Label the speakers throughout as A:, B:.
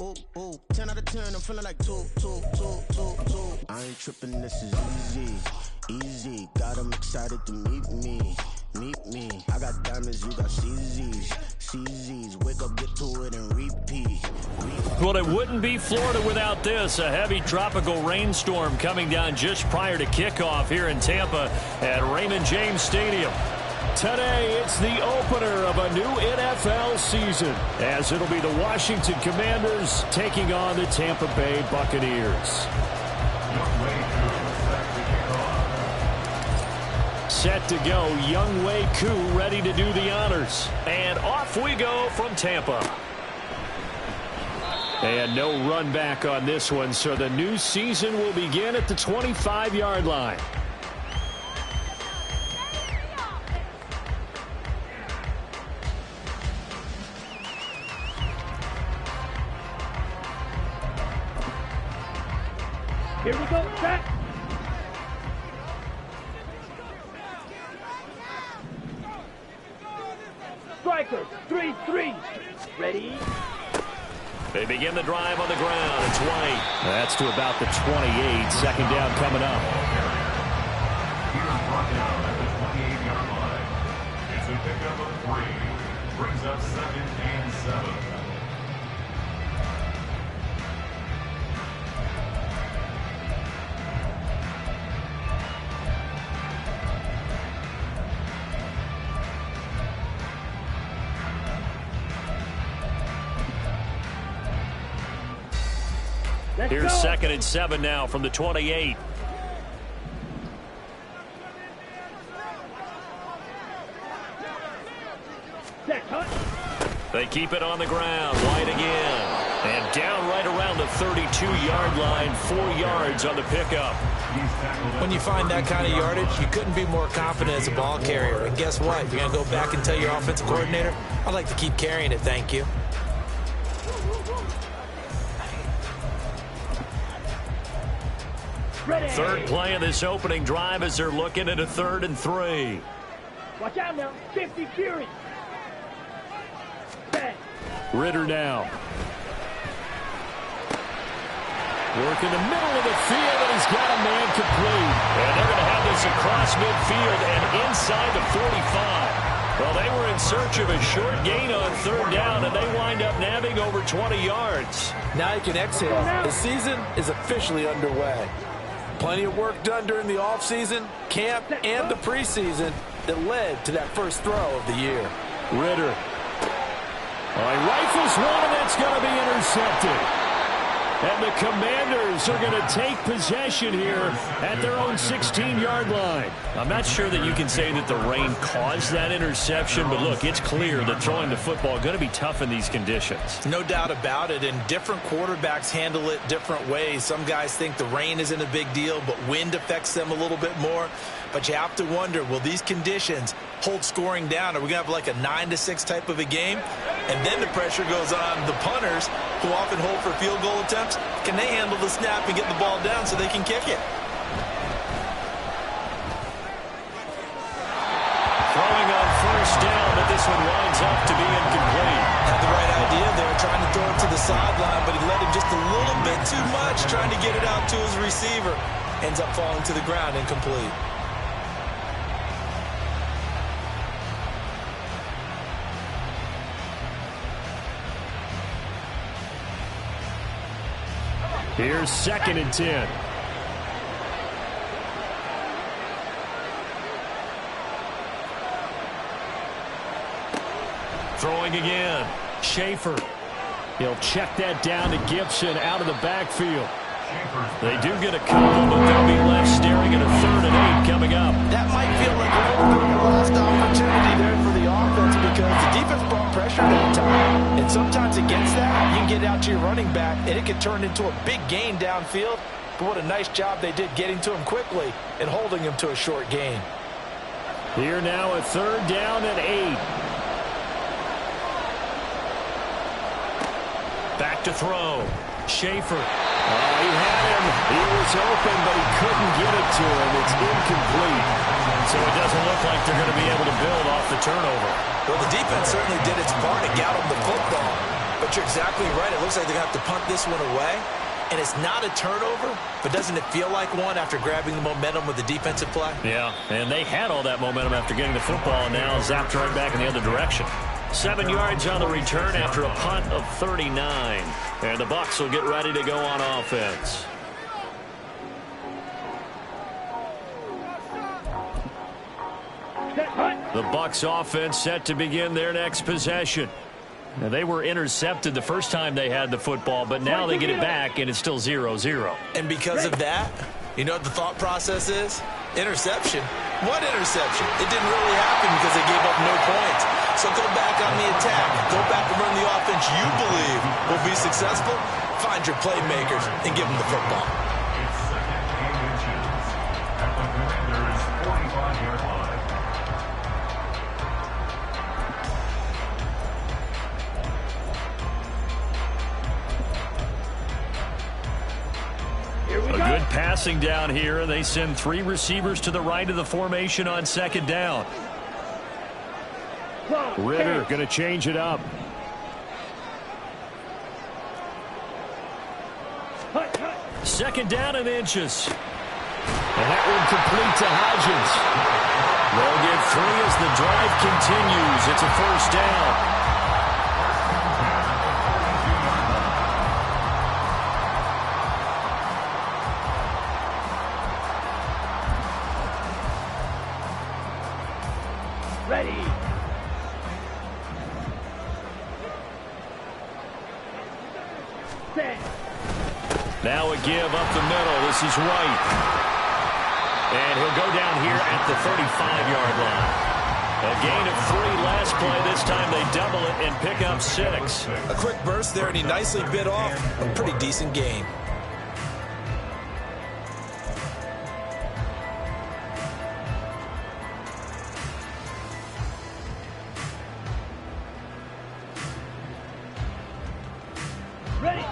A: ooh, ooh. 10 out of 10, I'm feeling like two. I ain't tripping, this is easy. Got 'em excited to meet me. I got diamonds, you got CZs. Wake up, get to it, and repeat.
B: Well, it wouldn't be Florida without this. A heavy tropical rainstorm coming down just prior to kickoff here in Tampa at Raymond James Stadium. Today, it's the opener of a new NFL season, as it'll be the Washington Commanders taking on the Tampa Bay Buccaneers. Set to go, Young Wei Koo ready to do the honors. And off we go from Tampa. And no run back on this one, so the new season will begin at the 25-yard line.
C: Here we go, set. Striker, 3-3. Ready?
B: They begin the drive on the ground. It's White. That's to about the 28. Second down coming up.
D: Here's brought down at the 28-yard line. It's a pickup of 3. Brings up 2nd and 7.
B: Here's 2nd and 7 now from the 28. They keep it on the ground. White again. And down right around the 32-yard line. 4 yards on the pickup.
E: When you find that kind of yardage, you couldn't be more confident as a ball carrier. And guess what? You're going to go back and tell your offensive coordinator, I'd like to keep carrying it, thank you.
B: Third play of this opening drive as they're looking at a 3rd and 3.
C: Watch out now. 50 Fury.
B: Ritter now. Work in the middle of the field, and he's got a man complete. And they're going to have this across midfield and inside the 45. Well, they were in search of a short gain on 3rd down, and they wind up nabbing over 20 yards.
E: Now you can exhale. The season is officially underway. Plenty of work done during the offseason, camp, and the preseason that led to that first throw of the year.
B: Ritter. Well, he rifles one, and that's going to be intercepted. And the Commanders are going to take possession here at their own 16-yard line. I'm not sure that you can say that the rain caused that interception, but look, it's clear that throwing the football is going to be tough in these conditions.
E: No doubt about it, and different quarterbacks handle it different ways. Some guys think the rain isn't a big deal, but wind affects them a little bit more. But you have to wonder, will these conditions hold scoring down? Are we going to have like a 9-6 type of a game? And then the pressure goes on the punters, who often hold for field goal attempts. Can they handle the snap and get the ball down so they can kick it?
B: Throwing on 1st down, but this one winds up to be incomplete.
E: Had the right idea there, trying to throw it to the sideline, but he let him just a little bit too much, trying to get it out to his receiver. Ends up falling to the ground, incomplete.
B: Here's 2nd and 10. Throwing again. Schaefer. He'll check that down to Gibson out of the backfield. They do get a couple, but they'll be left staring at a 3rd and 8 coming up.
E: That might feel like a little bit of a lost opportunity there for the offense because the defense brought pressure that time. And sometimes against that, you can get out to your running back, and it can turn into a big gain downfield. But what a nice job they did getting to him quickly and holding him to a short gain.
B: Here now a 3rd down and 8. Back to throw. Schaefer. Oh, he had him. He was open, but he couldn't get it to him. It's incomplete. So it doesn't look like they're going to be able to build off the turnover.
E: Well, the defense certainly did its part to get him the football. But you're exactly right. It looks like they're going to have to punt this one away. And it's not a turnover, but doesn't it feel like one after grabbing the momentum with the defensive play?
B: Yeah, and they had all that momentum after getting the football, and now zapped right back in the other direction. 7 yards on the return after a punt of 39. And the Bucs will get ready to go on offense. The Bucs offense set to begin their next possession. Now, they were intercepted the first time they had the football, but now they get it back, and it's still 0-0.
E: And because of that, you know what the thought process is? Interception. What interception? It didn't really happen because they gave up no points. So go back on the attack. Go back and run the offense you believe will be successful. Find your playmakers and give them the football.
D: It's second and inches. At the Commander's 45-yard line.
B: A good passing down here, and they send 3 receivers to the right of the formation on second down. Ritter going to change it up. Second down and inches. And that one complete to Hodgins. They'll get 3 as the drive continues. It's a first down.
C: Ready. Set.
B: Now a give up the middle. This is White. And he'll go down here at the 35-yard line. A gain of 3 last play. This time they double it and pick up 6.
E: A quick burst there, and he nicely bit off a pretty decent gain.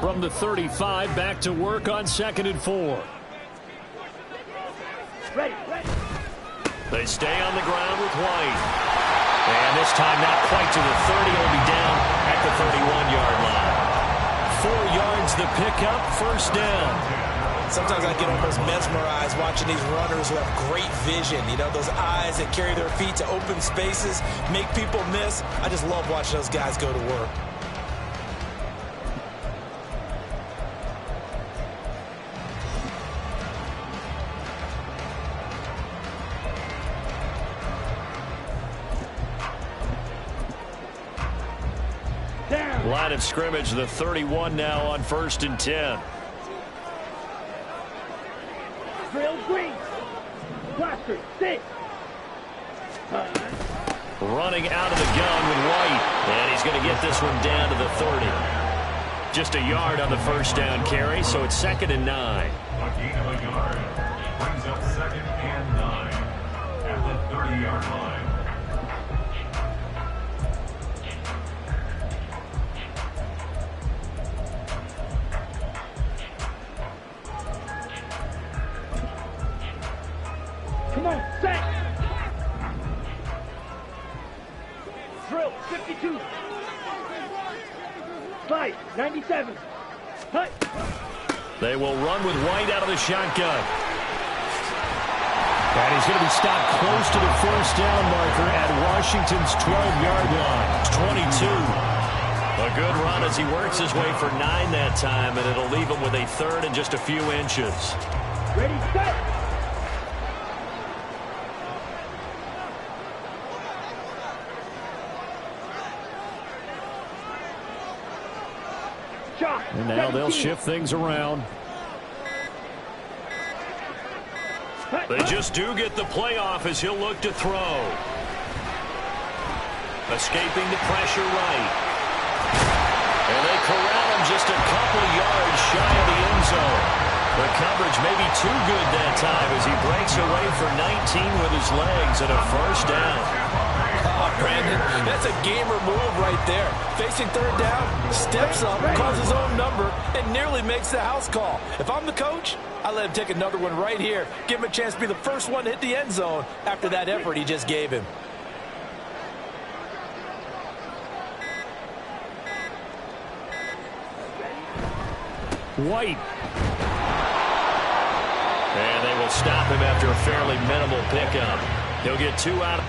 B: From the 35, back to work on 2nd and 4.
C: Ready.
B: They stay on the ground with White. And this time not quite to the 30. He'll be down at the 31-yard line. 4 yards the pickup, first down.
E: Sometimes I get almost mesmerized watching these runners who have great vision. You know, those eyes that carry their feet to open spaces, make people miss. I just love watching those guys go to work.
B: Line of scrimmage, the 31 now on 1st and 10.
C: Drill green. Blaster 6.
B: Running out of the gun with White. And he's going to get this one down to the 30. Just a yard on the first down carry, so it's 2nd and 9.
D: A gain of a yard brings up 2nd and 9 at the 30-yard line.
C: Come on, set. Drill 52. Slide 97. Hut.
B: They will run with White out of the shotgun. And he's going to be stopped close to the first down marker at Washington's 12-yard line. It's 22. A good run as he works his way for 9 that time, and it'll leave him with a 3rd and just a few inches.
C: Ready, set.
B: And now they'll shift things around. They just do get the playoff as he'll look to throw. Escaping the pressure right. And they corral him just a couple yards shy of the end zone. The coverage may be too good that time as he breaks away for 19 with his legs and a first down.
E: Oh, Brandon, that's a gamer move right there. Facing 3rd down, steps up, calls his own number, and nearly makes the house call. If I'm the coach, I let him take another one right here. Give him a chance to be the first one to hit the end zone after that effort he just gave him.
B: White. And they will stop him after a fairly minimal pickup. He'll get 2 out.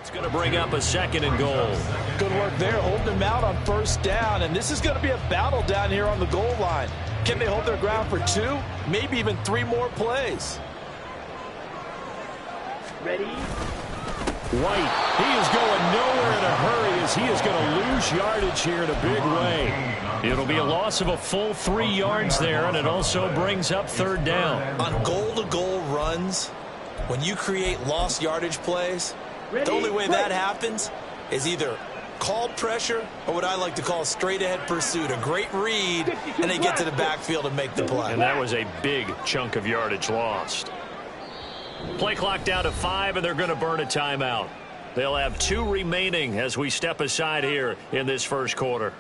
B: It's going to bring up a 2nd and goal.
E: Good work there, holding him out on 1st down. And this is going to be a battle down here on the goal line. Can they hold their ground for 2, maybe even 3 more plays?
C: Ready?
B: White, he is going nowhere in a hurry as he is going to lose yardage here in a big way. It'll be a loss of a full 3 yards there, and it also brings up 3rd down.
E: On goal-to-goal runs, when you create lost yardage plays, the only way that happens is either called pressure or what I like to call straight-ahead pursuit. A great read, and they get to the backfield and make the play.
B: And that was a big chunk of yardage lost. Play clock down to 5, and they're going to burn a timeout. They'll have 2 remaining as we step aside here in this 1st quarter.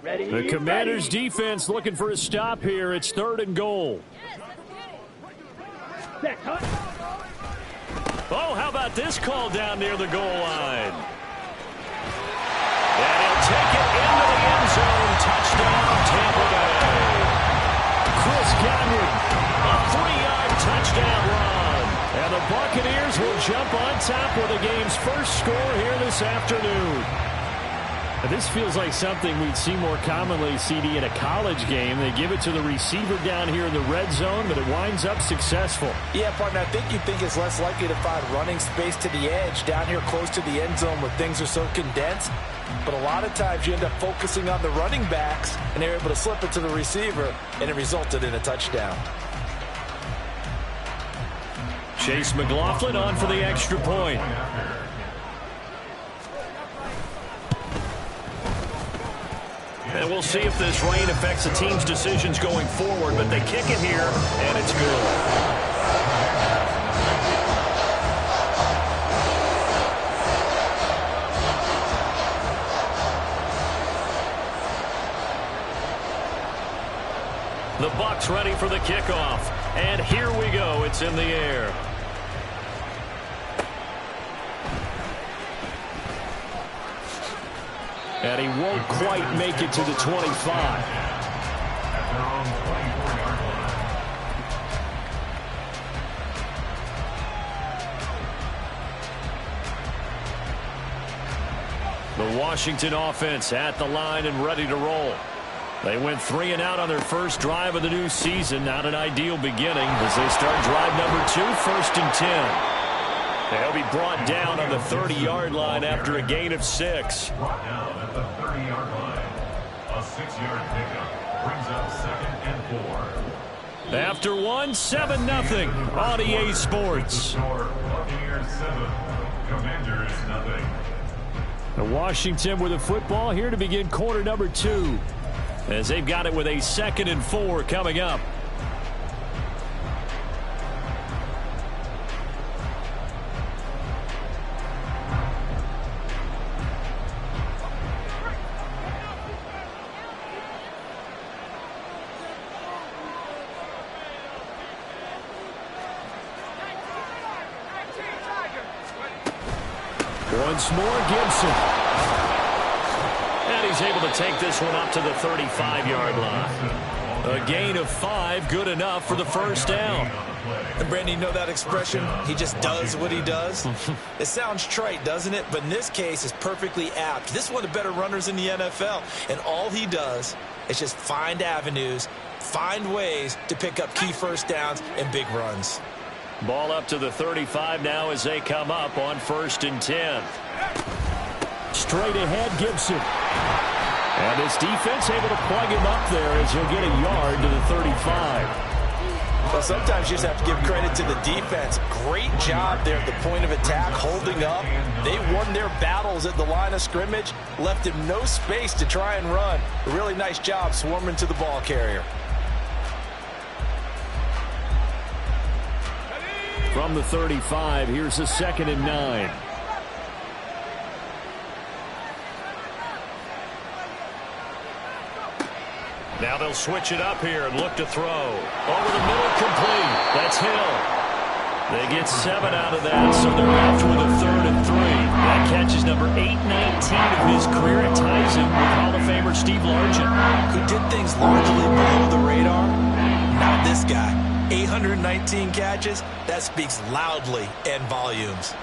C: Ready,
B: The Commanders'
C: ready.
B: defense looking for a stop here. It's 3rd and goal.
C: Set, hut.
B: Oh, how about this call down near the goal line? And he'll take it into the end zone. Touchdown, Tampa Bay. Chris Godwin, a 3-yard touchdown run. And the Buccaneers will jump on top with the game's first score here this afternoon. This feels like something we'd see more commonly, CD, in a college game. They give it to the receiver down here in the red zone, but it winds up successful.
E: Yeah, partner, I think you think it's less likely to find running space to the edge down here close to the end zone where things are so condensed. But a lot of times you end up focusing on the running backs, and they're able to slip it to the receiver, and it resulted in a touchdown.
B: Chase McLaughlin on for the extra point. And we'll see if this rain affects the team's decisions going forward, but they kick it here, and it's good. The Bucs ready for the kickoff. And here we go. It's in the air. And he won't quite make it to the 25. The Washington offense at the line and ready to roll. They went 3 and out on their first drive of the new season. Not an ideal beginning as they start drive number 2, 1st and 10. They'll be brought down on the 30-yard line after a gain of 6.
D: Brought down at the 30-yard line. A 6-yard pickup brings up 2nd and 4.
B: After 1, 7-0 on EA Sports.
D: Buccaneers 7, Commanders nothing.
B: The Washington with the football here to begin quarter number 2. As they've got it with a 2nd and 4 coming up. Once more, Gibson. And he's able to take this one up to the 35-yard line. A gain of 5, good enough for the first down.
E: And Brandon, you know that expression? He just does what he does. It sounds trite, doesn't it? But in this case, it's perfectly apt. This is one of the better runners in the NFL. And all he does is just find avenues, find ways to pick up key first downs and big runs.
B: Ball up to the 35 now as they come up on 1st and 10. Straight ahead, Gibson. And this defense able to plug him up there as he'll get a yard to the 35.
E: Well, sometimes you just have to give credit to the defense. Great job there at the point of attack, holding up. They won their battles at the line of scrimmage, left him no space to try and run. A really nice job swarming to the ball carrier.
B: From the 35, here's a 2nd and 9. Now they'll switch it up here and look to throw. Over the middle, complete. That's Hill. They get 7 out of that, so they're left with a 3rd and 3. That catch is number 819 of his career. It ties him with Hall of Famer Steve Largent,
E: who did things largely below the radar. Not this guy. 819 catches, that speaks loudly in volumes.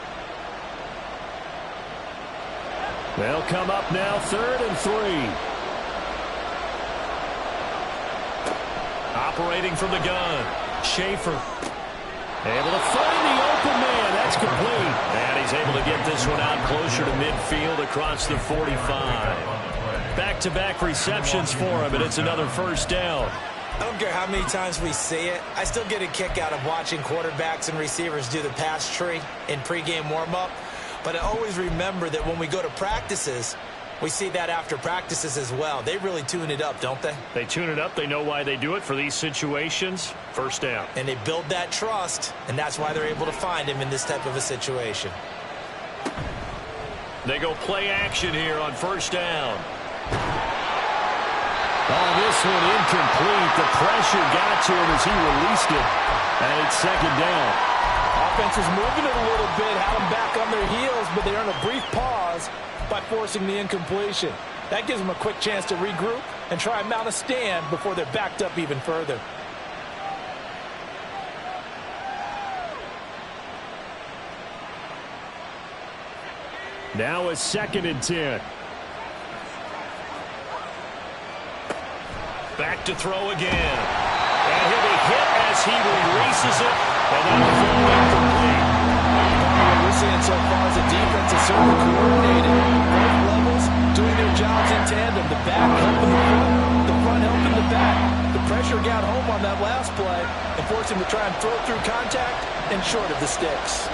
B: They'll come up now 3rd and 3. Operating from the gun, Schaefer. Able to find the open man. That's complete. And he's able to get this one out closer to midfield across the 45. Back-to-back receptions for him, and it's another first down.
E: I don't care how many times we see it. I still get a kick out of watching quarterbacks and receivers do the pass tree in pregame warm-up. But I always remember that when we go to practices, we see that after practices as well. They really tune it up, don't they?
B: They tune it up. They know why they do it for these situations. First down.
E: And they build that trust, and that's why they're able to find him in this type of a situation.
B: They go play action here on 1st down. Oh, this one incomplete. The pressure got to him as he released it. And it's second down.
E: Offense was moving it a little bit, had them back on their heels, but they earned a brief pause by forcing the incompletion. That gives them a quick chance to regroup and try and mount a stand before they're backed up even further.
B: Now a 2nd and 10. Back to throw again. And he'll be hit as he releases it. And that'll throw incomplete.
E: What we're seeing so far is a defense that's certainly coordinated. Both levels doing their jobs in tandem. The back helping the front helping the back. The pressure got home on that last play and forced him to try and throw through contact and short of the sticks.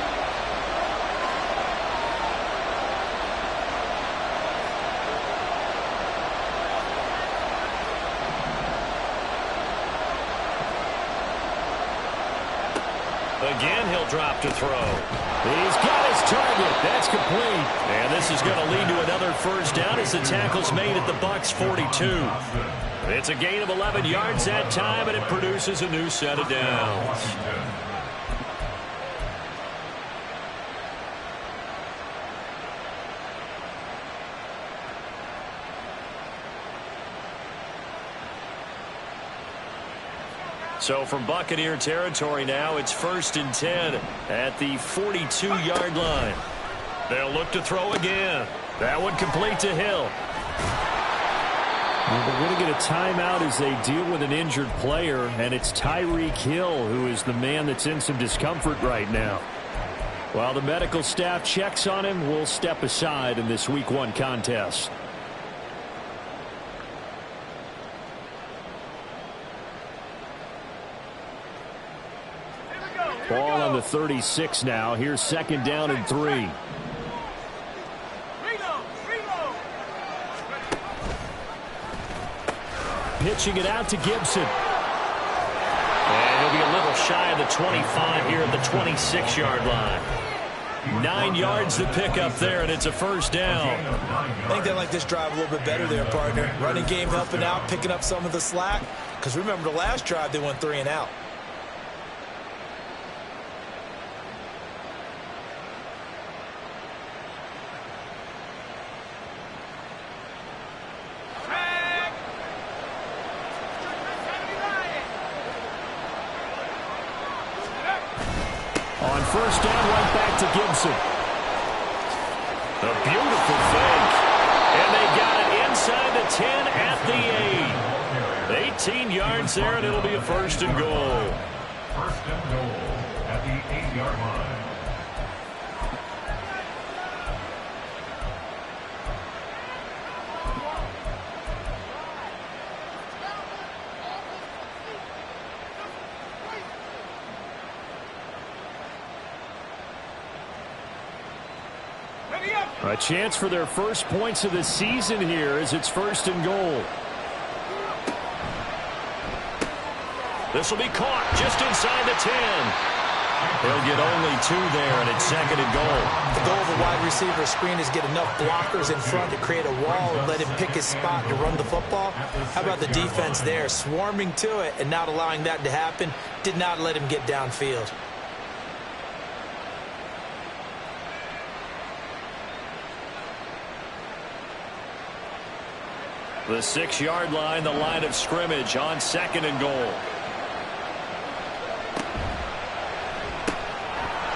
B: Again, he'll drop to throw. He's got his target. That's complete. And this is going to lead to another first down as the tackle's made at the Bucs 42. It's a gain of 11 yards that time, and it produces a new set of downs. So from Buccaneer territory now, it's 1st and 10 at the 42-yard line. They'll look to throw again. That one complete to Hill. Well, they're going to get a timeout as they deal with an injured player, and it's Tyreek Hill who is the man that's in some discomfort right now. While the medical staff checks on him, we'll step aside in this Week 1 contest. Ball on the 36 now. Here's 2nd down and 3. Pitching it out to Gibson. And he'll be a little shy of the 25 here at the 26-yard line. 9 yards to pick up there, and it's a first down.
E: I think they like this drive a little bit better there, partner. Running game helping out, picking up some of the slack. Because remember, the last drive they went 3 and out.
B: On first down, right back to Gibson. A beautiful fake. And they got it inside the 10 at the 8. 18 yards there, and it'll be a 1st and goal.
D: 1st and goal at the 8-yard line.
B: A chance for their first points of the season here as it's 1st and goal. This will be caught just inside the 10. He'll get only 2 there, and it's 2nd and goal.
E: The goal of a wide receiver screen is get enough blockers in front to create a wall and let him pick his spot to run the football. How about the defense there, swarming to it and not allowing that to happen? Did not let him get downfield.
B: The 6-yard line, the line of scrimmage on 2nd and goal.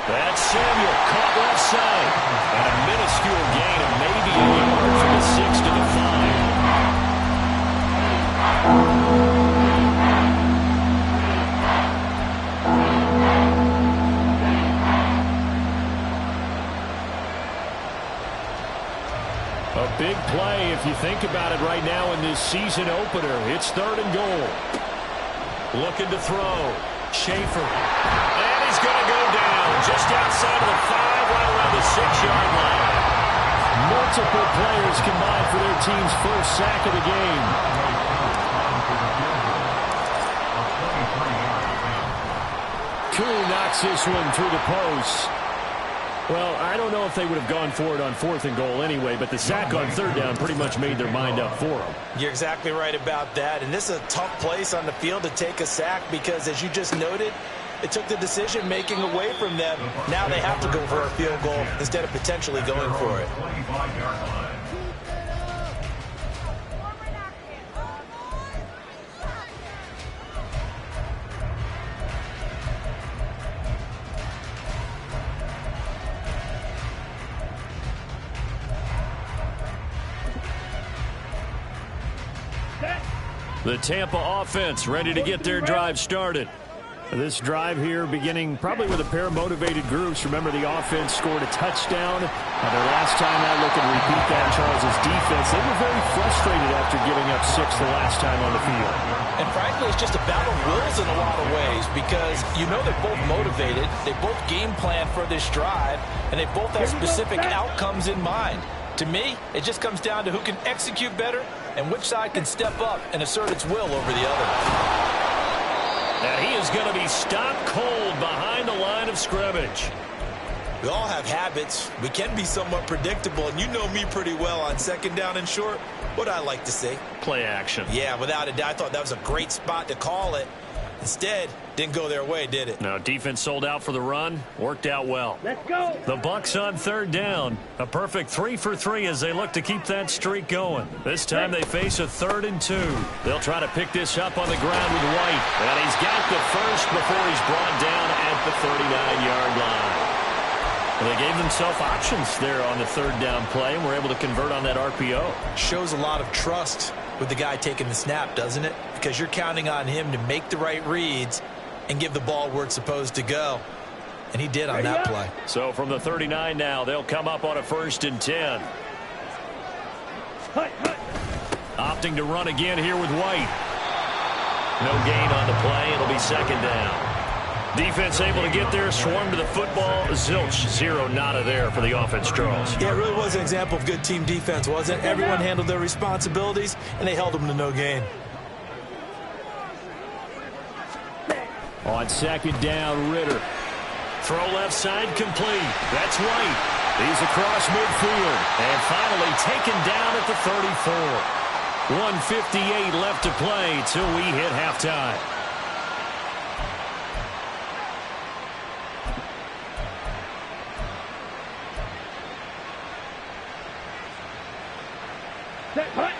B: That's Samuel, caught left side. And a minuscule gain of maybe a yard from the 6 to the 5. A big play if you think about it right now in this season opener. It's 3rd and goal. Looking to throw. Schaefer. And he's going to go down just outside of the 5, right around the 6-yard line. Multiple players combined for their team's first sack of the game. Koo knocks this one through the post. Well, I don't know if they would have gone for it on 4th and goal anyway, but the sack on 3rd down pretty much made their mind up for them.
E: You're exactly right about that. And this is a tough place on the field to take a sack because, as you just noted, it took the decision-making away from them. Now they have to go for a field goal instead of potentially going for it.
B: The Tampa offense ready to get their drive started. This drive here beginning probably with a pair of motivated groups. Remember, the offense scored a touchdown. Their last time out, looking to repeat that, Charles' defense. They were very frustrated after giving up 6 the last time on the field.
E: And frankly, it's just a battle of wills in a lot of ways because you know they're both motivated. They both game plan for this drive, and they both have specific outcomes in mind. To me, it just comes down to who can execute better and which side can step up and assert its will over the other.
B: And he is going to be stopped cold behind the line of scrimmage.
E: We all have habits. We can be somewhat predictable, and you know me pretty well on 2nd down and short. What I like to say?
B: Play action.
E: Yeah, without a doubt. I thought that was a great spot to call it. Instead, didn't go their way, did it?
B: No, defense sold out for the run. Worked out well.
C: Let's go.
B: The Bucs on 3rd down. A perfect 3 for 3 as they look to keep that streak going. This time they face a 3rd and 2. They'll try to pick this up on the ground with White. And he's got the first before he's brought down at the 39-yard line. Well, they gave themselves options there on the 3rd down play and were able to convert on that RPO.
E: Shows a lot of trust with the guy taking the snap, doesn't it? Because you're counting on him to make the right reads and give the ball where it's supposed to go. And he did on that play.
B: So from the 39 now, they'll come up on a 1st and 10. Opting to run again here with White. No gain on the play. It'll be 2nd down. Defense able to get there, swarm to the football. Zilch, 0 nada there for the offense, Charles.
E: Yeah, it really was an example of good team defense, wasn't it? Everyone handled their responsibilities, and they held them to no gain.
B: On 2nd down, Ritter. Throw left side complete. That's White. He's across midfield. And finally taken down at the 34. 1:58 left to play till we hit halftime.
C: Set, hut.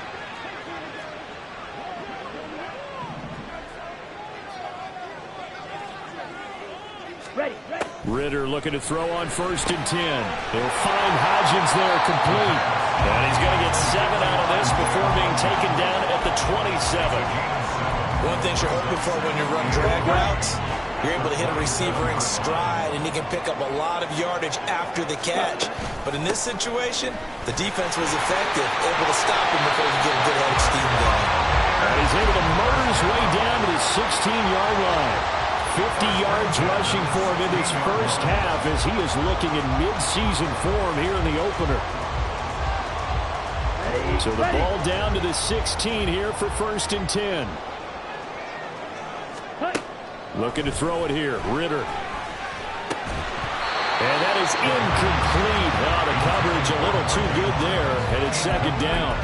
C: Ready.
B: Ritter looking to throw on 1st and 10. He'll find Hodgins there complete. And he's going to get 7 out of this before being taken down at the 27.
E: One thing you're hoping for when you run drag routes, you're able to hit a receiver in stride, and he can pick up a lot of yardage after the catch. But in this situation, the defense was effective, able to stop him before he get a good head of steam going.
B: And he's able to motor his way down to the 16-yard line. 50 yards rushing for him in this first half as he is looking in mid-season form here in the opener. So the ball down to the 16 here for 1st and 10. Looking to throw it here. Ritter. And that is incomplete. Now the coverage a little too good there, and it's 2nd down.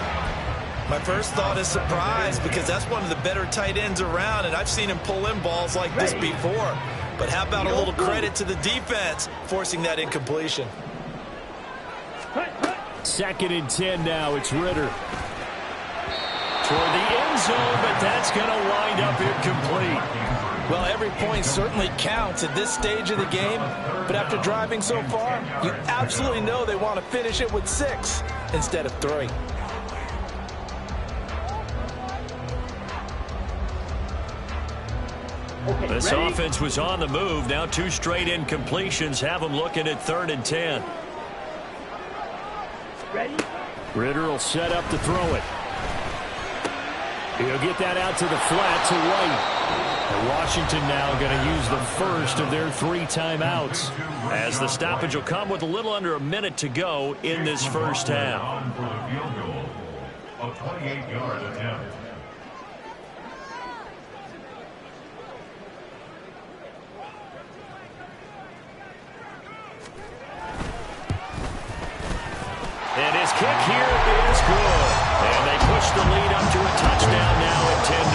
E: My first thought is surprise because that's one of the better tight ends around, and I've seen him pull in balls like this before. But how about a little credit to the defense forcing that incompletion?
B: 2nd and 10 now. It's Ritter. Toward the end zone, but that's going to wind up incomplete.
E: Well, every point certainly counts at this stage of the game, but after driving so far, you absolutely know they want to finish it with 6 instead of 3.
B: This offense was on the move. Now 2 straight incompletions have them looking at 3rd and 10.
C: Ready?
B: Ritter will set up to throw it. He'll get that out to the flat to White. And Washington now going to use the first of their 3 timeouts as the stoppage will come with a little under a minute to go in this first half.
D: For the field goal, a 28-yard attempt.
B: And his kick here is good. And they push the lead up to a touchdown now at 10-3.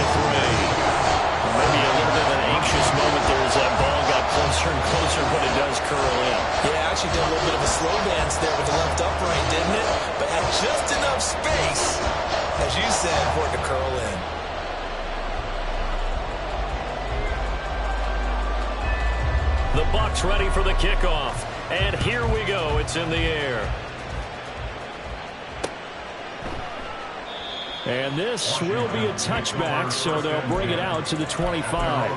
B: Maybe a little bit of an anxious moment there as that ball got closer and closer, but it does curl in.
E: Yeah, actually did a little bit of a slow dance there with the left upright, didn't it? But had just enough space, as you said, for it to curl in.
B: The Bucs ready for the kickoff. And here we go. It's in the air. And this will be a touchback, so they'll bring it out to the 25.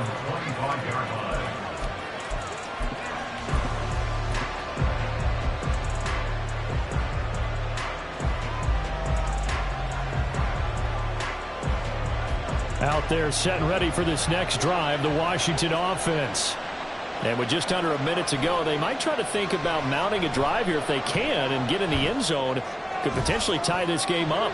B: Out there set and ready for this next drive, the Washington offense. And with just under a minute to go, they might try to think about mounting a drive here if they can and get in the end zone. Could potentially tie this game up.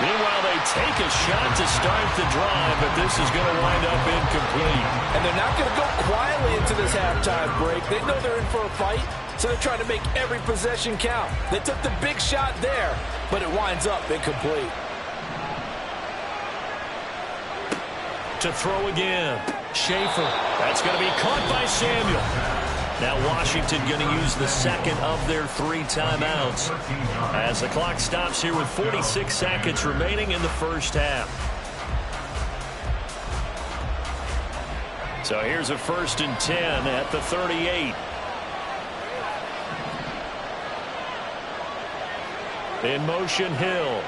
B: Meanwhile, they take a shot to start the drive, but this is going to wind up incomplete.
E: And they're not going to go quietly into this halftime break. They know they're in for a fight, so they're trying to make every possession count. They took the big shot there, but it winds up incomplete.
B: To throw again. Schaefer. That's going to be caught by Samuel. Now Washington going to use the second of their 3 timeouts as the clock stops here with 46 seconds remaining in the first half. So here's a 1st and 10 at the 38. In motion, Hill.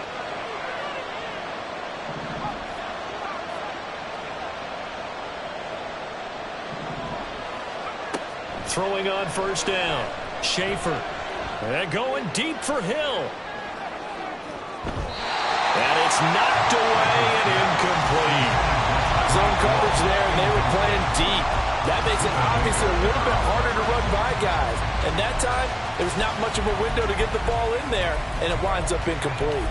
B: Throwing on 1st down. Schaefer. And going deep for Hill. And it's knocked away and incomplete.
E: Zone coverage there, and they were playing deep. That makes it obviously a little bit harder to run by guys. And that time, there's not much of a window to get the ball in there, and it winds up incomplete.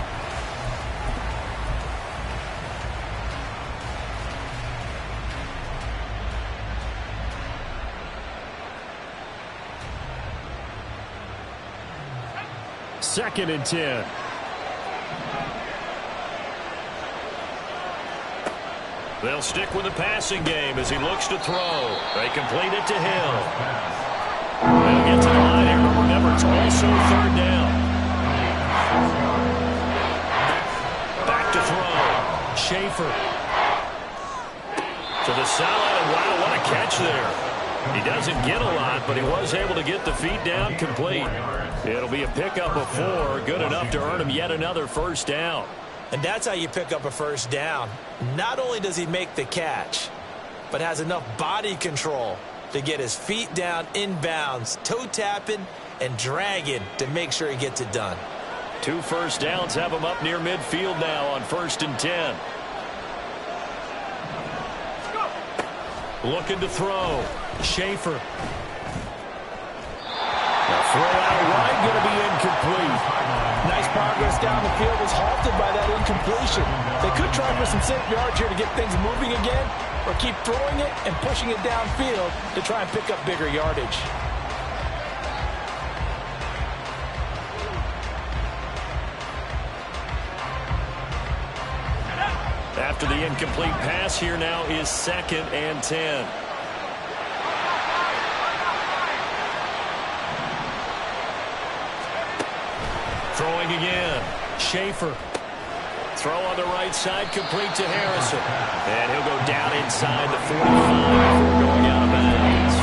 B: Second and 10. They'll stick with the passing game as he looks to throw. They complete it to Hill. They'll get to the line here, but remember, it's also 3rd down. Back to throw. Schaefer. To the sideline, and wow, what a catch there. He doesn't get a lot, but he was able to get the feet down complete. It'll be a pickup of 4, good enough to earn him yet another 1st down.
E: And that's how you pick up a 1st down. Not only does he make the catch, but has enough body control to get his feet down inbounds, toe tapping and dragging to make sure he gets it done.
B: 2 1st downs have him up near midfield now on 1st and 10. Looking to throw. Schaefer. Throw out wide, going to be incomplete.
E: Nice progress down the field was halted by that incompletion. They could try for some safe yards here to get things moving again, or keep throwing it and pushing it downfield to try and pick up bigger yardage.
B: After the incomplete pass, here now is 2nd and 10. Throwing again. Schaefer. Throw on the right side, complete to Harrison. And he'll go down inside the 45 before going out of bounds.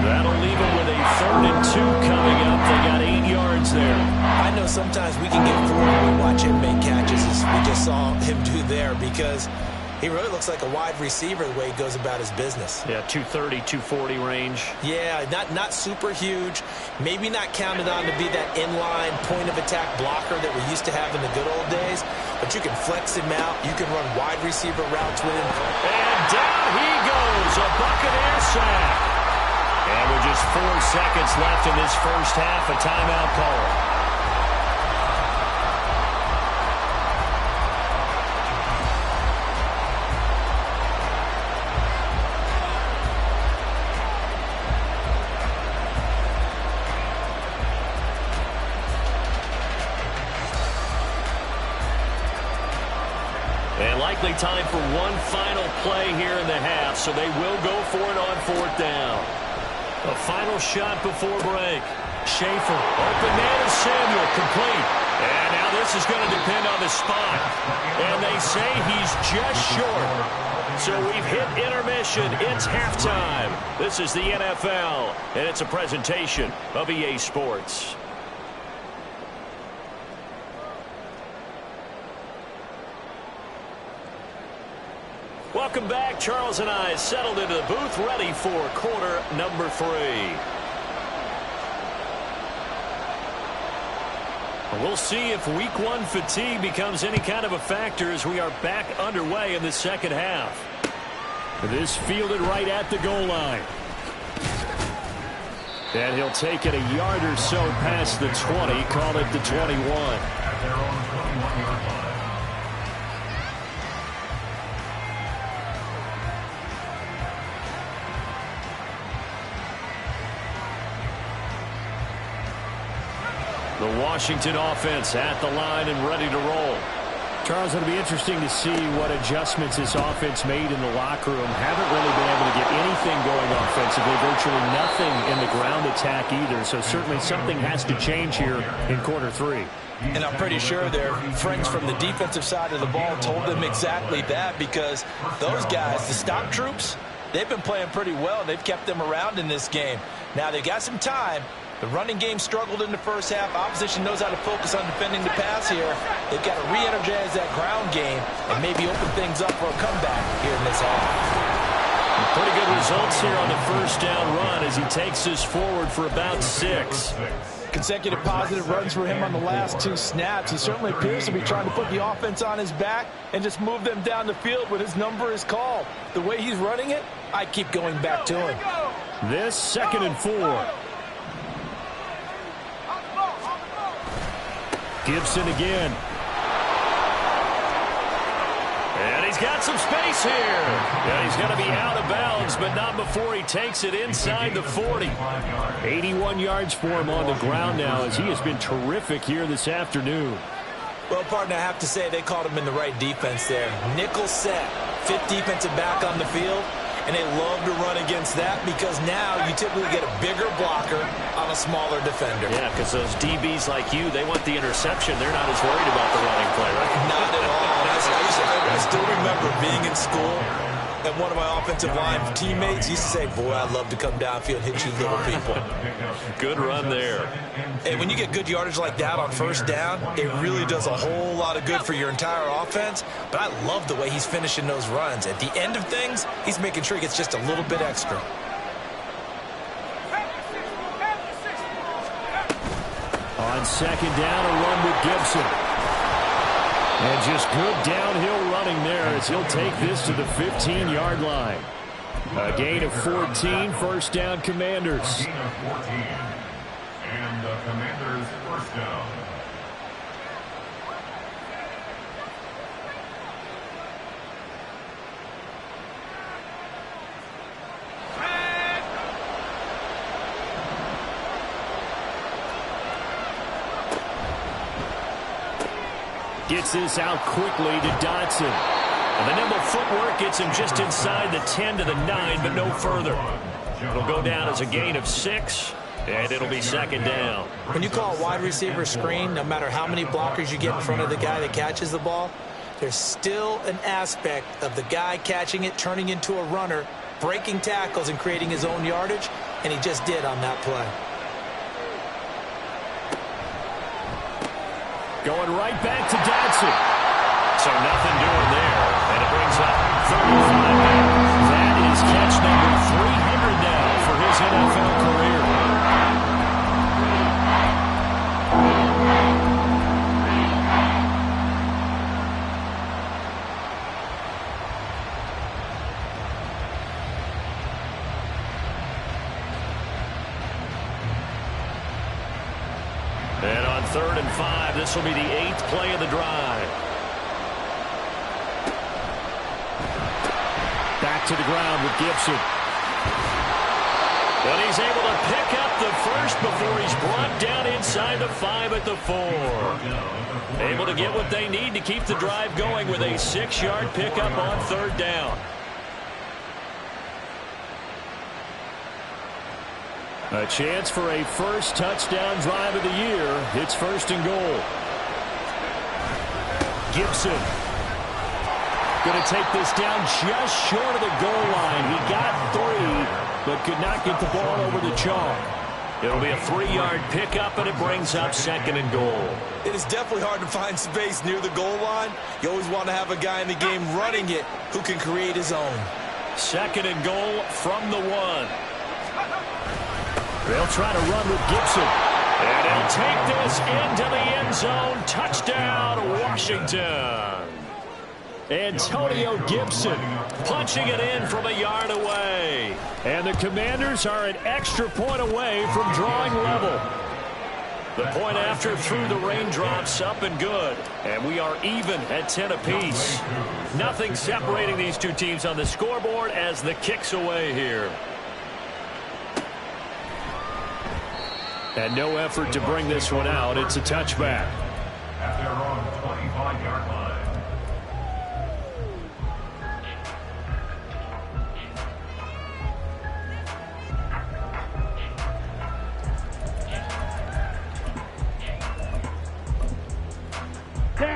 B: That'll leave him with a 3rd and 2 coming up. They got 8 yards there.
E: I know sometimes we can get bored when we watch him make catches, as we just saw him do there, because he really looks like a wide receiver the way he goes about his business.
B: Yeah, 230, 240 range.
E: Yeah, not super huge. Maybe not counted on to be that inline point-of-attack blocker that we used to have in the good old days. But you can flex him out. You can run wide receiver routes with him.
B: And down he goes, a Buccaneer sack. And with just 4 seconds left in this first half, a timeout call. likely time for one final play here in the half, so they will go for it on 4th down. A final shot before break. Schaefer, open man, and Samuel complete. And now this is going to depend on the spot. And they say he's just short. So we've hit intermission. It's halftime. This is the NFL, and it's a presentation of EA Sports. Welcome back. Charles and I settled into the booth, ready for quarter number 3. We'll see if week 1 fatigue becomes any kind of a factor as we are back underway in the second half. This fielded right at the goal line. And he'll take it a yard or so past the 20, call it the 21.
D: At their own 21-yard line.
B: The Washington offense at the line and ready to roll.
F: Charles, it'll be interesting to see what adjustments this offense made in the locker room. Haven't really been able to get anything going offensively, virtually nothing in the ground attack either. So certainly something has to change here in quarter 3.
E: And I'm pretty sure their friends from the defensive side of the ball told them exactly that, because those guys, the stock troops, they've been playing pretty well. They've kept them around in this game. Now they've got some time. The running game struggled in the first half. Opposition knows how to focus on defending the pass here. They've got to re-energize that ground game and maybe open things up for a comeback here in this half.
B: Pretty good results here on the first down run as he takes this forward for about 6.
E: Consecutive positive runs for him on the last 2 snaps. He certainly appears to be trying to put the offense on his back and just move them down the field when his number is called. The way he's running it, I keep going back to him.
F: This 2nd and 4. Gibson again.
B: And he's got some space here. And he's going to be out of bounds, but not before he takes it inside the 40.
F: 81 yards for him on the ground now as he has been terrific here this afternoon.
E: Well, partner, I have to say they called him in the right defense there. Nickel set, 5th defensive back on the field. And they love to run against that because now you typically get a bigger blocker on a smaller defender.
B: Yeah, because those DBs like you, they want the interception. They're not as worried about the running play, right?
E: Not at all. I still remember being in school, and one of my offensive line teammates used to say, boy, I'd love to come downfield and hit you little people.
B: Good run there.
E: And when you get good yardage like that on first down, it really does a whole lot of good for your entire offense. But I love the way he's finishing those runs. At the end of things, he's making sure he gets just a little bit extra.
F: On 2nd down, a run with Gibson. And just good downhill running there as he'll take this to the 15-yard line. A gain of 14, first down, Commanders.
D: A gain of 14. And the Commanders' first down.
F: Gets this out quickly to Dotson.
B: And the nimble footwork gets him just inside the 10 to the 9, but no further. It'll go down as a gain of 6, and it'll be 2nd down.
E: When you call a wide receiver screen, no matter how many blockers you get in front of the guy that catches the ball, there's still an aspect of the guy catching it, turning into a runner, breaking tackles and creating his own yardage, and he just did on that play.
B: Going right back to Dotson. So nothing doing there. And it brings up 35 now. That is catch number 300 now for his NFL career. And on 3rd and 5, this will be the 8th play of the drive.
F: Back to the ground with Gibson.
B: And he's he's able to pick up the first before he's brought down inside the 5 at the 4. Able to get what they need to keep the drive going with a 6-yard pickup on 3rd down. A chance for a first touchdown drive of the year. It's 1st and goal. Gibson going to take this down just short of the goal line. He got 3, but could not get the ball over the chalk. It'll be a 3-yard pickup, and it brings up 2nd and goal.
E: It is definitely hard to find space near the goal line. You always want to have a guy in the game running it who can create his own. 2nd and goal from the 1.
B: They'll try to run with Gibson. And he'll take this into the end zone. Touchdown, Washington. Antonio Gibson punching it in from a yard away. And the Commanders are an extra point away from drawing level. The point after through the raindrops, up and good. And we are even at 10 apiece. Nothing separating these two teams on the scoreboard as the kick's away here. And no effort to bring this one out. It's a touchback.
D: At their own 25-yard line.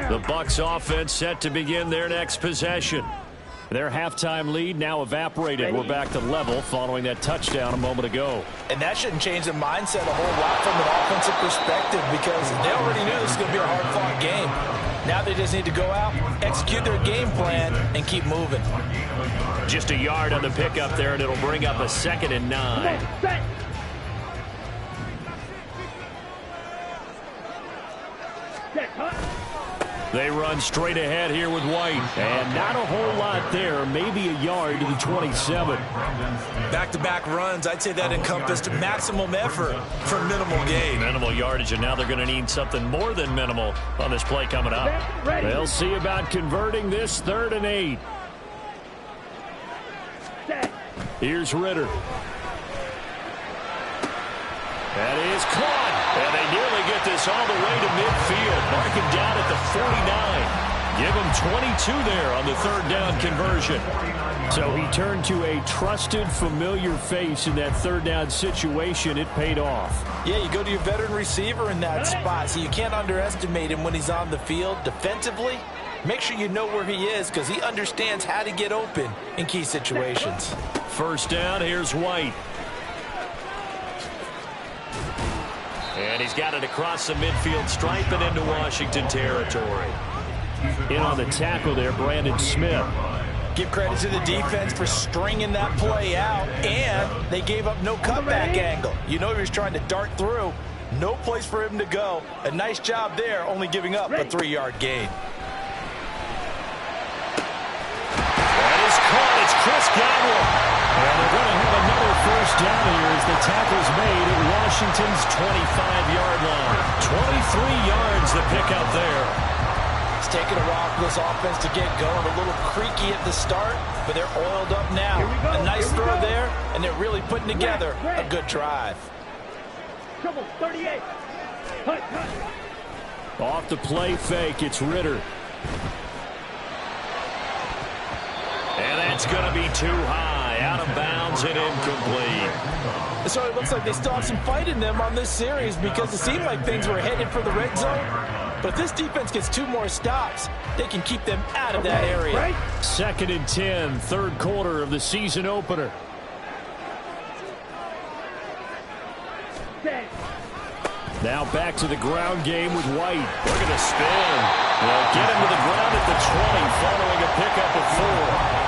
B: The Bucs offense set to begin their next possession. Their halftime lead now evaporated. We're back to level following that touchdown a moment ago.
E: And that shouldn't change the mindset a whole lot from an offensive perspective because they already knew this was going to be a hard-fought game. Now they just need to go out, execute their game plan, and keep moving.
B: Just a yard on the pickup there, and it'll bring up a 2nd and 9. They run straight ahead here with White. And not a whole lot there. Maybe a yard to the 27.
E: Back-to-back runs, I'd say that encompassed maximum effort for minimal gain.
B: Minimal yardage, and now they're going to need something more than minimal on this play coming up. They'll see about converting this 3rd and 8. Here's Ritter. That is caught. And they nearly get this all the way to midfield. Marking down at the 49. Give him 22 there on the 3rd down conversion. So he turned to a trusted, familiar face in that 3rd down situation. It paid off.
E: Yeah, you go to your veteran receiver in that spot, so you can't underestimate him when he's on the field. Defensively, make sure you know where he is because he understands how to get open in key situations.
B: 1st down, here's White. And he's got it across the midfield stripe and into Washington territory. In on the tackle there, Brandon Smith.
E: Give credit to the defense for stringing that play out, and they gave up no cutback angle. You know he was trying to dart through. No place for him to go. A nice job there, only giving up a 3-yard gain.
B: That is caught. It's Chris Godwin. And they're going to have another 1st down here as the tackle's made at Washington's 25-yard line. 23 yards the pickup there.
E: It's taken a while for this offense to get going. A little creaky at the start, but they're oiled up now. A nice throw there, and they're really putting together a good drive.
C: Trouble, 38.
B: Off the play fake, it's Ritter. And that's going to be too high. Out of bounds and incomplete.
E: So it looks like they still have some fight in them on this series because it seemed like things were headed for the red zone. But if this defense gets 2 more stops, they can keep them out of that area.
B: 2nd and 10, 3rd quarter of the season opener. Now back to the ground game with White. Look at the spin. They'll get him to the ground at the 20 following a pickup of 4.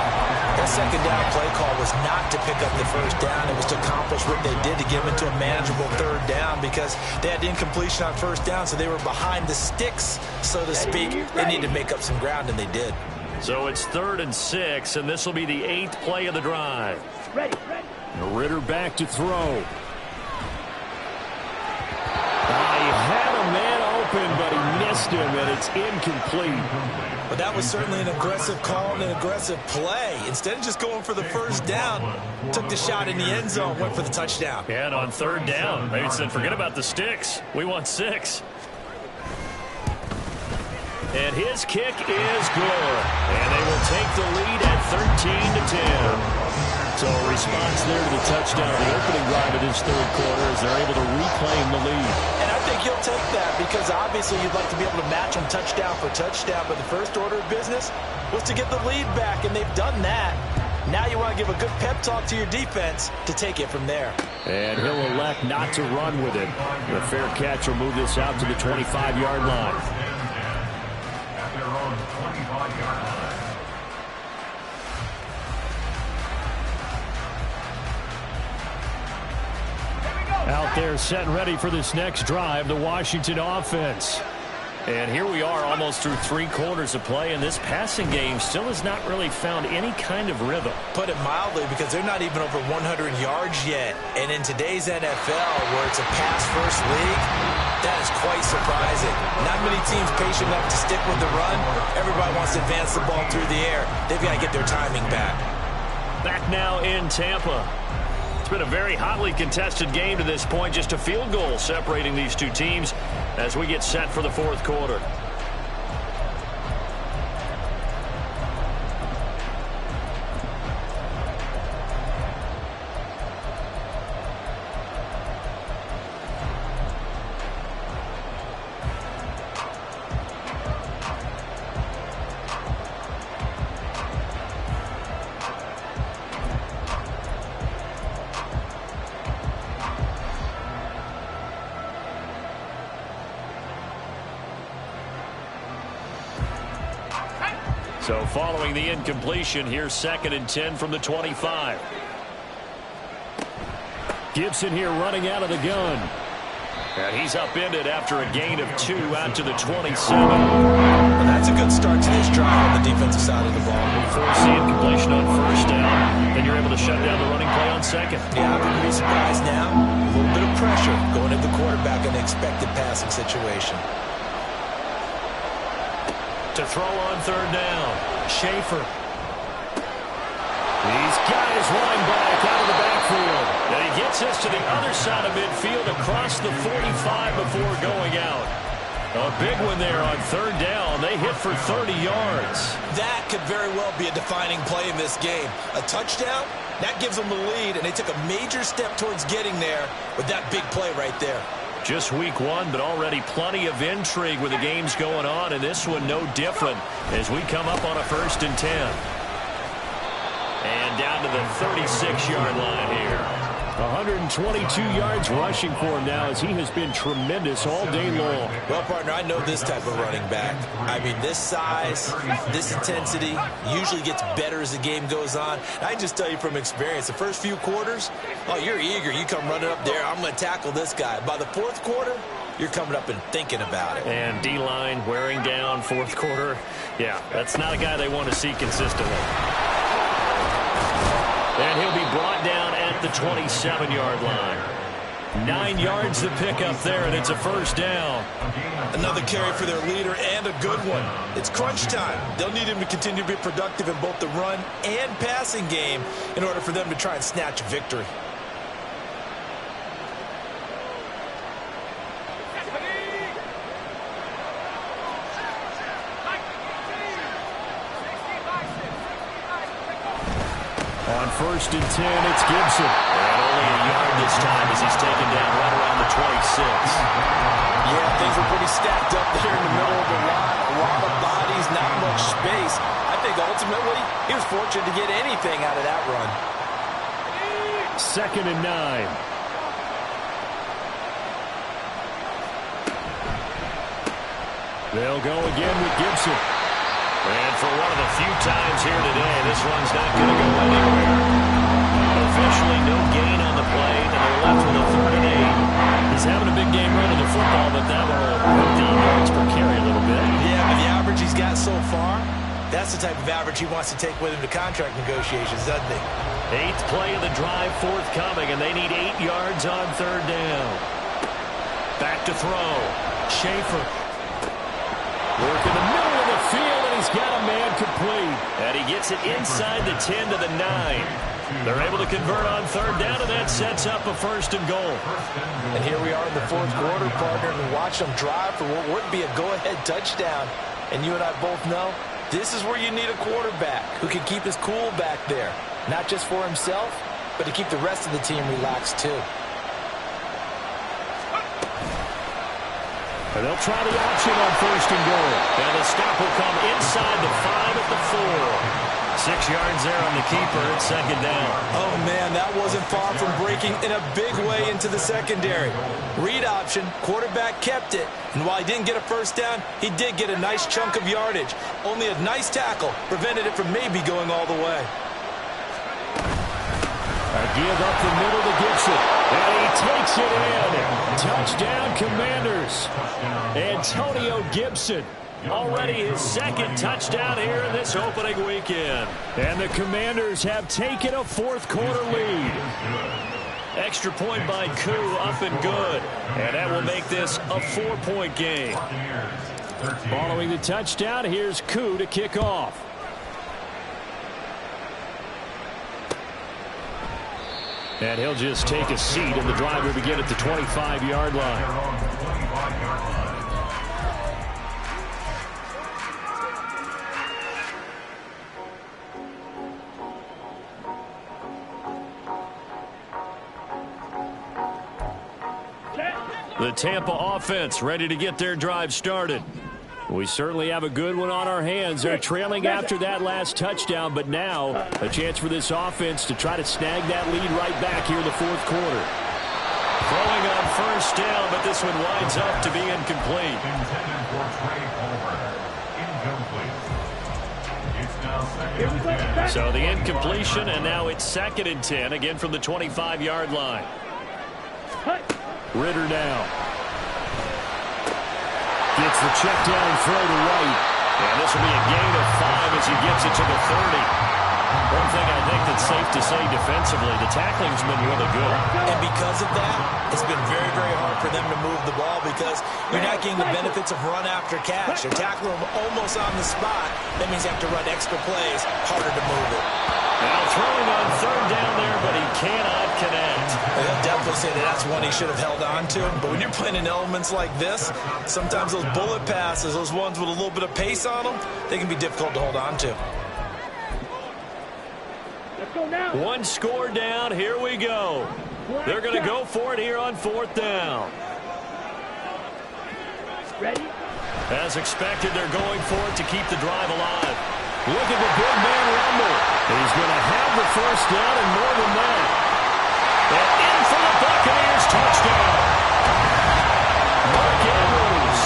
E: That 2nd down play call was not to pick up the 1st down. It was to accomplish what they did to get them into a manageable 3rd down because they had incompletion on 1st down, so they were behind the sticks, so to speak. They needed to make up some ground, and they did.
B: So it's 3rd and 6, and this will be the 8th play of the drive. Ritter back to throw. He had a man open, but he missed
F: against him, and it's incomplete.
E: But that was certainly an aggressive call and an aggressive play. Instead of just going for the first down, took the shot in the end zone, went for the touchdown.
B: Yeah, and on third down, they said, forget about the sticks. We want 6. And his kick is good. And they will take the lead at 13-10. So a response there to the touchdown, the opening drive of this third quarter, as they're able to reclaim the lead.
E: And I think you'll take that because obviously you'd like to be able to match them touchdown for touchdown. But the first order of business was to get the lead back, and they've done that. Now you want to give a good pep talk to your defense to take it from there.
F: And he'll elect not to run with it. The fair catch will move this out to the 25-yard line.
D: At their own 25-yard line.
B: Out there set and ready for this next drive, the Washington offense. And here we are almost through 3 quarters of play, and this passing game still has not really found any kind of rhythm.
E: Put it mildly, because they're not even over 100 yards yet. And in today's NFL, where it's a pass-first league, that is quite surprising. Not many teams patient enough to stick with the run. Everybody wants to advance the ball through the air. They've got to get their timing back.
B: Back now in Tampa. It's been a very hotly contested game to this point. Just a field goal separating these two teams as we get set for the fourth quarter. So following the incompletion, here's 2nd and 10 from the 25. Gibson here running out of the gun. And he's upended after a gain of 2 out to the 27.
E: Well, that's a good start to this drive on the defensive side of the ball.
B: Force the incompletion on first down, then you're able to shut down the running play on second.
E: Yeah, I wouldn't be surprised now. A little bit of pressure going at the quarterback in an expected passing situation.
B: To throw on third down, Schaefer. He's got his running back out of the backfield. And he gets us to the other side of midfield across the 45 before going out. A big one there on third down. They hit for 30 yards.
E: That could very well be a defining play in this game. A touchdown, that gives them the lead, and they took a major step towards getting there with that big play right there.
B: Just week 1, but already plenty of intrigue with the games going on, and this one no different as we come up on a 1st and 10. And down to the 36-yard line here. 122 yards rushing for him now as he has been tremendous all day long.
E: Well, partner, I know this type of running back. I mean, this size, this intensity usually gets better as the game goes on. I can just tell you from experience, the first few quarters, oh, you're eager. You come running up there, I'm going to tackle this guy. By the 4th quarter, you're coming up and thinking about it.
B: And D-line wearing down 4th quarter. Yeah, that's not a guy they want to see consistently. And he'll be brought down at the 27-yard line. 9 yards to pick up there, and it's a first down.
E: Another carry for their leader, and a good one. It's crunch time. They'll need him to continue to be productive in both the run and passing game in order for them to try and snatch a victory.
B: On 1st and 10, it's Gibson. And only a yard this time as he's taken down right around the 26.
E: Yeah, things were pretty stacked up there in the middle of the line. A lot of bodies, not much space. I think ultimately he was fortunate to get anything out of that run.
B: 2nd and 9. They'll go again with Gibson. And for one of the few times here today, this one's not going to go anywhere. Officially no gain on the play, and they're left with a 3rd and 8. He's having a big game running the football, but that will hurt the yards per carry a little bit.
E: Yeah, but the average he's got so far, that's the type of average he wants to take with him to contract negotiations, doesn't he?
B: 8th play of the drive forthcoming, and they need 8 yards on third down. Back to throw. Schaefer.
F: Work in the middle of the field, and he's got a man complete.
B: And he gets it inside the 10 to the 9. They're able to convert on third down, and that sets up a first and goal.
E: And here we are in the fourth quarter, partner, and watch them drive for what would be a go-ahead touchdown. And you and I both know this is where you need a quarterback who can keep his cool back there, not just for himself, but to keep the rest of the team relaxed too.
F: And they'll try the option on first and goal.
B: And the stop will come inside the 5 at the 4. 6 yards there on the keeper. It's second down.
E: Oh, man, that wasn't far from breaking in a big way into the secondary. Read option, quarterback kept it. And while he didn't get a first down, he did get a nice chunk of yardage. Only a nice tackle prevented it from maybe going all the way.
F: A give up the middle to Gibson. And he takes it in. Touchdown, Commanders. Antonio Gibson.
B: Already his second touchdown here in this opening weekend.
F: And the Commanders have taken a fourth quarter lead.
B: Extra point by Koo, up and good. And that will make this a 4-point game.
F: Following the touchdown, here's Koo to kick off. And he'll just take a seat, and the drive will begin at the 25-yard line.
B: The Tampa offense ready to get their drive started.
F: We certainly have a good one on our hands. They're trailing after that last touchdown, but now a chance for this offense to try to snag that lead right back here in the fourth quarter.
B: Throwing on first down, but this one winds up to be incomplete.
D: Intended for Trey Palmer. Incomplete. It's now second and 10.
B: So the incompletion, and now it's second and 10, again from the 25-yard line.
F: Ritter now. Gets the check down throw to right.
B: And this will be a gain of 5 as he gets it to the 30. One thing I think that's safe to say defensively, the tackling's been really good.
E: And because of that, it's been very, very hard for them to move the ball because you're not getting the benefits of run after catch. They're tackling them almost on the spot. That means they have to run extra plays, harder to move it.
B: Now throwing on third down there, but he cannot connect.
E: They'll definitely say that that's one he should have held on to. But when you're playing in elements like this, sometimes those bullet passes, those ones with a little bit of pace on them, they can be difficult to hold on to.
B: One score down. Here we go. They're going to go for it here on fourth down.
C: Ready?
B: As expected, they're going for it to keep the drive alive. Look at the big man rumble.
F: He's going to have the first down and more than that.
B: And in for the Buccaneers touchdown.
F: Mark Andrews,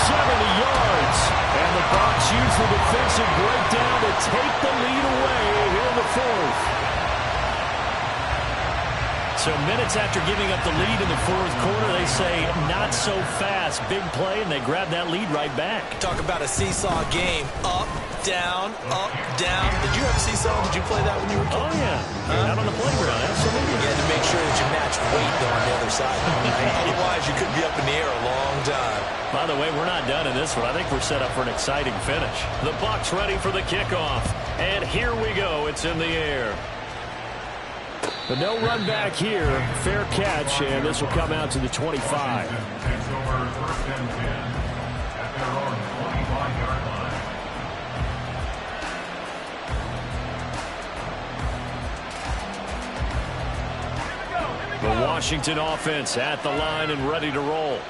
F: 70 yards. And the Bucs use the defensive breakdown to take the lead away here in the fourth.
B: So minutes after giving up the lead in the fourth quarter, they say not so fast. Big play, and they grab that lead right back.
E: Talk about a seesaw game. Up, down, up, down. Did you have seesaw? Did you play that when you were a kid?
B: Oh, yeah. Out on the playground, absolutely.
E: You had to make sure that you match weight, though, on the other side. Otherwise, you could be up in the air a long time.
B: By the way, we're not done in this one. I think we're set up for an exciting finish. The Bucs ready for the kickoff. And here we go. It's in the air.
F: But no run back here. Fair catch, and this will come out to the 25.
D: Takes over first and 10 at their own 25-yard line.
B: The Washington offense at the line and ready to roll.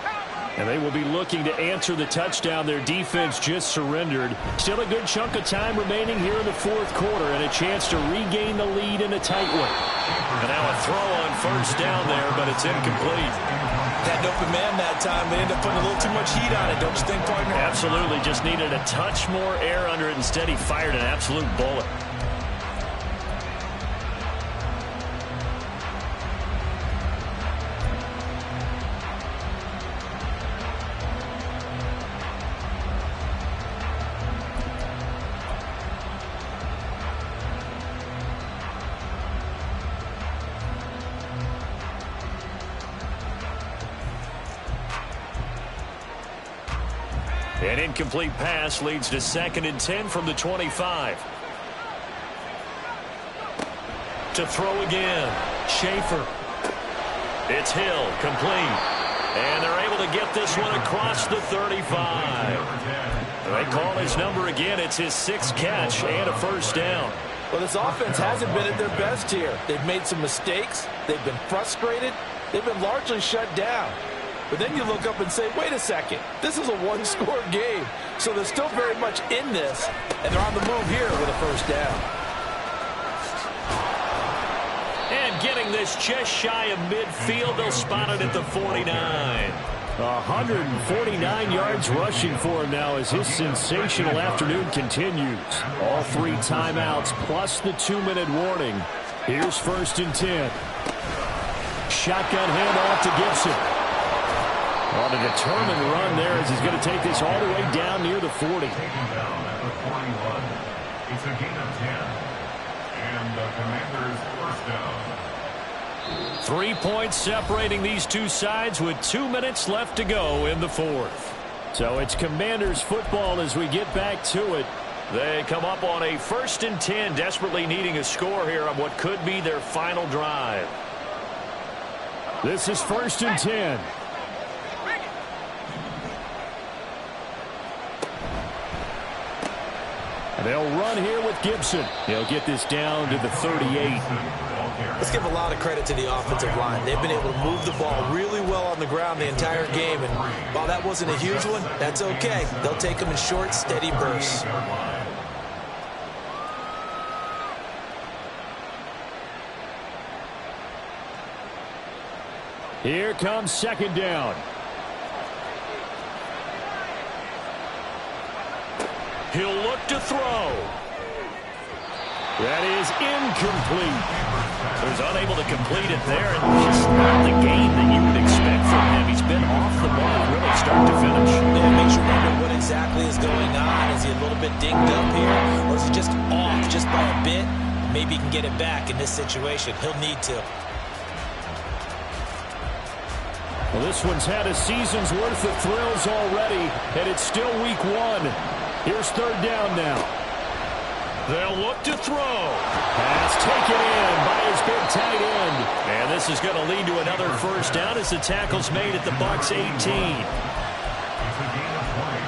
F: And they will be looking to answer the touchdown. Their defense just surrendered. Still a good chunk of time remaining here in the fourth quarter and a chance to regain the lead in a tight one.
B: And now a throw on first down there, but it's incomplete.
E: That open man that time, they ended up putting a little too much heat on it, don't you think, partner?
B: Absolutely. Just needed a touch more air under it. Instead, he fired an absolute bullet. An incomplete pass leads to 2nd and 10 from the 25. To throw again. Schaefer. It's Hill, complete. And they're able to get this one across the 35. They call his number again. It's his 6th catch and a first down.
E: Well, this offense hasn't been at their best here. They've made some mistakes. They've been frustrated. They've been largely shut down. But then you look up and say, wait a second, this is a one-score game. So they're still very much in this, and they're on the move here with a first down.
B: And getting this just shy of midfield, they'll spot it at the 49.
F: 149 yards rushing for him now as his sensational afternoon continues. All 3 timeouts plus the 2-minute warning. Here's 1st and 10. Shotgun handoff to Gibson. On a determined run there as he's going to take this all the way down near the 40.
D: Taken down at the 41. It's a gain of 10. And the Commanders' first down.
B: 3 points separating these two sides with 2 minutes left to go in the 4th.
F: So it's Commanders football as we get back to it.
B: They come up on a 1st and 10, desperately needing a score here on what could be their final drive.
F: This is 1st and 10. They'll run here with Gibson. He'll get this down to the 38.
E: Let's give a lot of credit to the offensive line. They've been able to move the ball really well on the ground the entire game. And while that wasn't a huge one, that's okay. They'll take them in short, steady bursts.
F: Here comes 2nd down.
B: He'll look to throw.
F: That is incomplete.
B: So he's unable to complete it there, and just not the game that you would expect from him. He's been off the mark really start to finish.
E: Yeah, it makes you wonder what exactly is going on. Is he a little bit dinged up here, or is he just off just by a bit? Maybe he can get it back in this situation. He'll need to.
F: Well, this one's had a season's worth of thrills already, and it's still week 1. Here's 3rd down now.
B: They'll look to throw.
F: Pass taken in by his big tight end.
B: And this is going to lead to another first down as the tackle's made at the Bucs 18.
D: It's a gain of 20.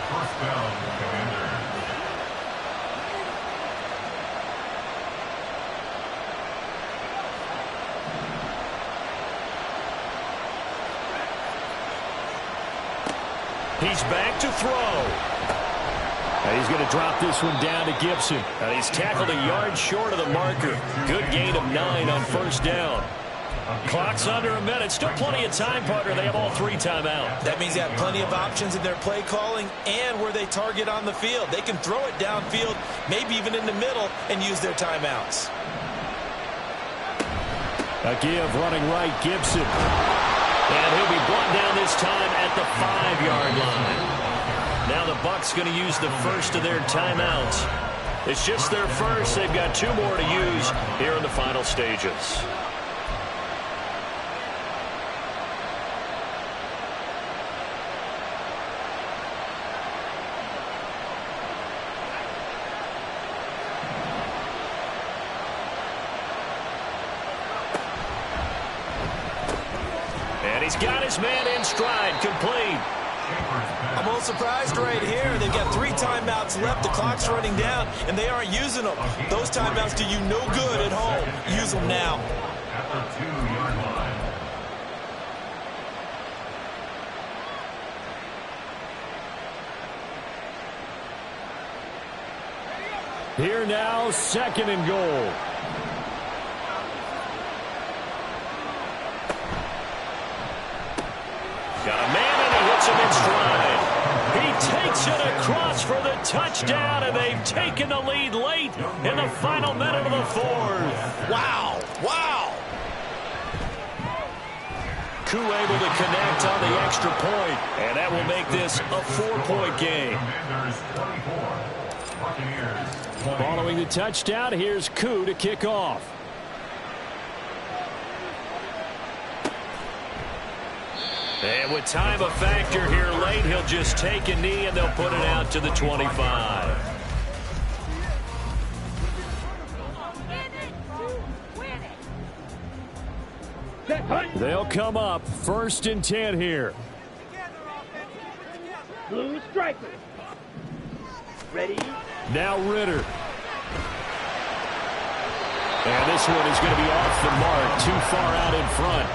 D: First down, Commanders.
B: He's back to throw.
F: He's going to drop this one down to Gibson.
B: And he's tackled a yard short of the marker. Good gain of 9 on first down. Clock's under a minute. Still plenty of time, partner. They have all 3 timeouts.
E: That means they have plenty of options in their play calling and where they target on the field. They can throw it downfield, maybe even in the middle, and use their timeouts.
F: A give running right, Gibson.
B: And he'll be brought down this time at the 5-yard line. Now the Bucs going to use the first of their timeouts. It's just their first. They've got 2 more to use here in the final stages. And he's got his man in stride, complete.
E: I'm a little surprised right here. They've got 3 timeouts left. The clock's running down, and they aren't using them. Those timeouts do you no good at home. Use them now.
D: At the 2-yard line.
F: Here now, 2nd and goal.
B: Got a man, and he hits him in stride. He takes it across for the touchdown, and they've taken the lead late in the final minute of the 4th.
E: Wow. Wow.
B: Koo able to connect on the extra point, and that will make this a 4-point game.
D: Commanders 24. Buccaneers 20.
F: Following the touchdown, here's Koo to kick off.
B: And with time a factor here late, he'll just take a knee and they'll put it out to the 25. They'll come up 1st and 10 here.
C: Blue striker. Ready?
B: Now Ritter. And this one is going to be off the mark, too far out in front.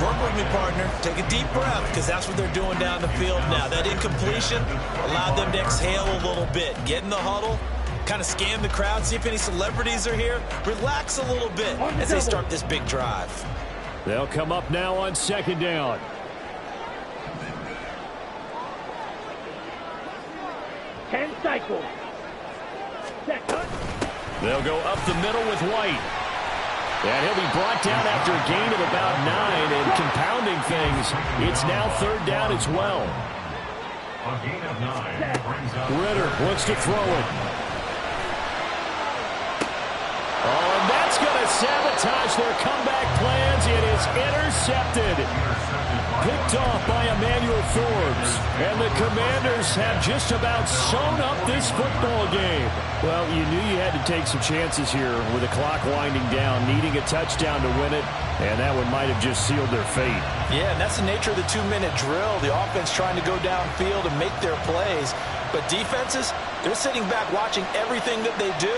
E: Work with me, partner. Take a deep breath, because that's what they're doing down the field now. That incompletion allowed them to exhale a little bit. Get in the huddle, kind of scan the crowd, see if any celebrities are here. Relax a little bit as they start this big drive.
B: They'll come up now on 2nd down.
C: Ten cycles. Second.
B: They'll go up the middle with White. And he'll be brought down after a gain of about 9. And compounding things, it's now 3rd down as well.
D: A gain of 9 brings up
B: Ritter wants to throw it. Oh, and that's going to sabotage their comeback plans. It is intercepted. Picked off by Emmanuel Forbes. And the Commanders have just about sewn up this football game. Well, you knew you had to take some chances here with the clock winding down, needing a touchdown to win it, and that one might have just sealed their fate.
E: Yeah, and that's the nature of the 2-minute drill. The offense trying to go downfield and make their plays. But defenses, they're sitting back watching everything that they do,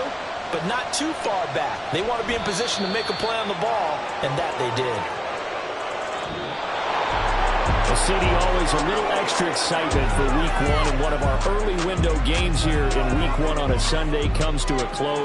E: but not too far back. They want to be in position to make a play on the ball, and that they did.
B: Well, CD, always a little extra excitement for Week 1, and one of our early window games here in Week 1 on a Sunday comes to a close.